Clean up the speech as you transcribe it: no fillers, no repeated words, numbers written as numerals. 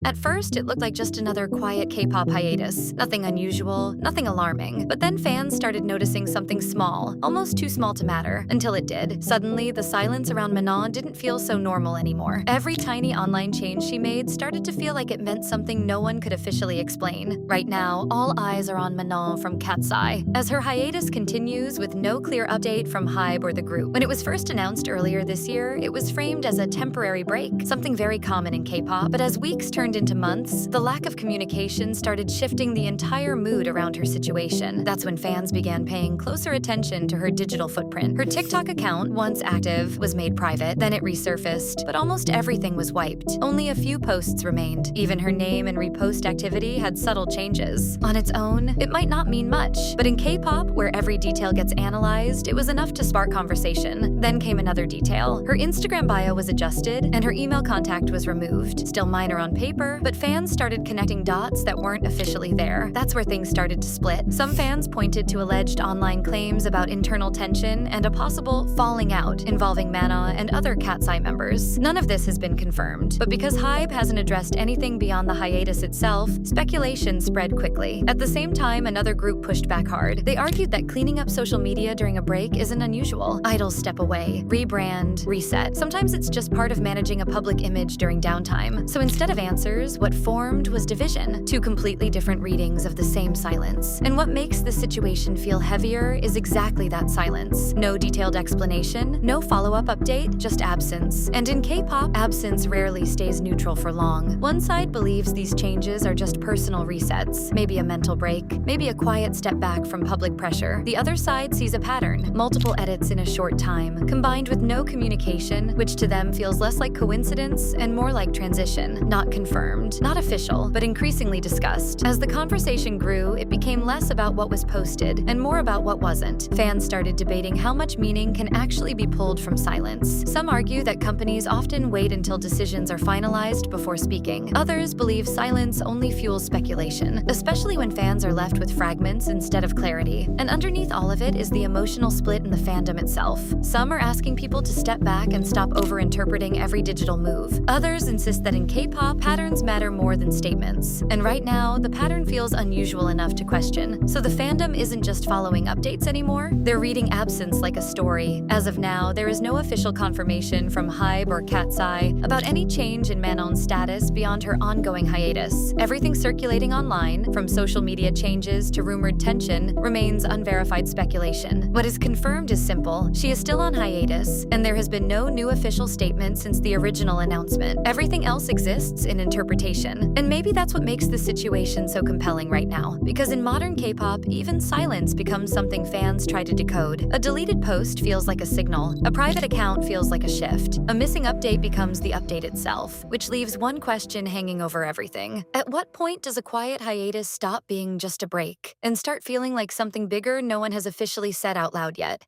At first, it looked like just another quiet K-pop hiatus. Nothing unusual, nothing alarming. But then fans started noticing something small, almost too small to matter, until it did. Suddenly, the silence around Manon didn't feel so normal anymore. Every tiny online change she made started to feel like it meant something no one could officially explain. Right now, all eyes are on Manon from KATSEYE, as her hiatus continues with no clear update from HYBE or the group. When it was first announced earlier this year, it was framed as a temporary break, something very common in K-pop. But as weeks turned into months, the lack of communication started shifting the entire mood around her situation. That's when fans began paying closer attention to her digital footprint. Her TikTok account, once active, was made private, then it resurfaced, but almost everything was wiped. Only a few posts remained. Even her name and repost activity had subtle changes. On its own, it might not mean much, but in K-pop, where every detail gets analyzed, it was enough to spark conversation. Then came another detail. Her Instagram bio was adjusted, and her email contact was removed. Still minor on paper, but fans started connecting dots that weren't officially there. That's where things started to split. Some fans pointed to alleged online claims about internal tension and a possible falling out involving Manon and other KATSEYE members. None of this has been confirmed, but because HYBE hasn't addressed anything beyond the hiatus itself, speculation spread quickly. At the same time, another group pushed back hard. They argued that cleaning up social media during a break isn't unusual. Idols step away, rebrand, reset. Sometimes it's just part of managing a public image during downtime. So instead of answers, what formed was division, two completely different readings of the same silence. And what makes the situation feel heavier is exactly that silence. No detailed explanation, no follow-up update, just absence. And in K-pop, absence rarely stays neutral for long. One side believes these changes are just personal resets, maybe a mental break, maybe a quiet step back from public pressure. The other side sees a pattern, multiple edits in a short time, combined with no communication, which to them feels less like coincidence and more like transition, not confirmed. Not official, but increasingly discussed. As the conversation grew, it became less about what was posted and more about what wasn't. Fans started debating how much meaning can actually be pulled from silence. Some argue that companies often wait until decisions are finalized before speaking. Others believe silence only fuels speculation, especially when fans are left with fragments instead of clarity. And underneath all of it is the emotional split in the fandom itself. Some are asking people to step back and stop over-interpreting every digital move. Others insist that in K-pop, patterns matter more than statements. And right now, the pattern feels unusual enough to question. So the fandom isn't just following updates anymore, they're reading absence like a story. As of now, there is no official confirmation from HYBE or KATSEYE about any change in Manon's status beyond her ongoing hiatus. Everything circulating online, from social media changes to rumored tension, remains unverified speculation. What is confirmed is simple. She is still on hiatus, and there has been no new official statement since the original announcement. Everything else exists in interpretation. And maybe that's what makes the situation so compelling right now. Because in modern K-pop, even silence becomes something fans try to decode. A deleted post feels like a signal. A private account feels like a shift. A missing update becomes the update itself, which leaves one question hanging over everything. At what point does a quiet hiatus stop being just a break and start feeling like something bigger no one has officially said out loud yet?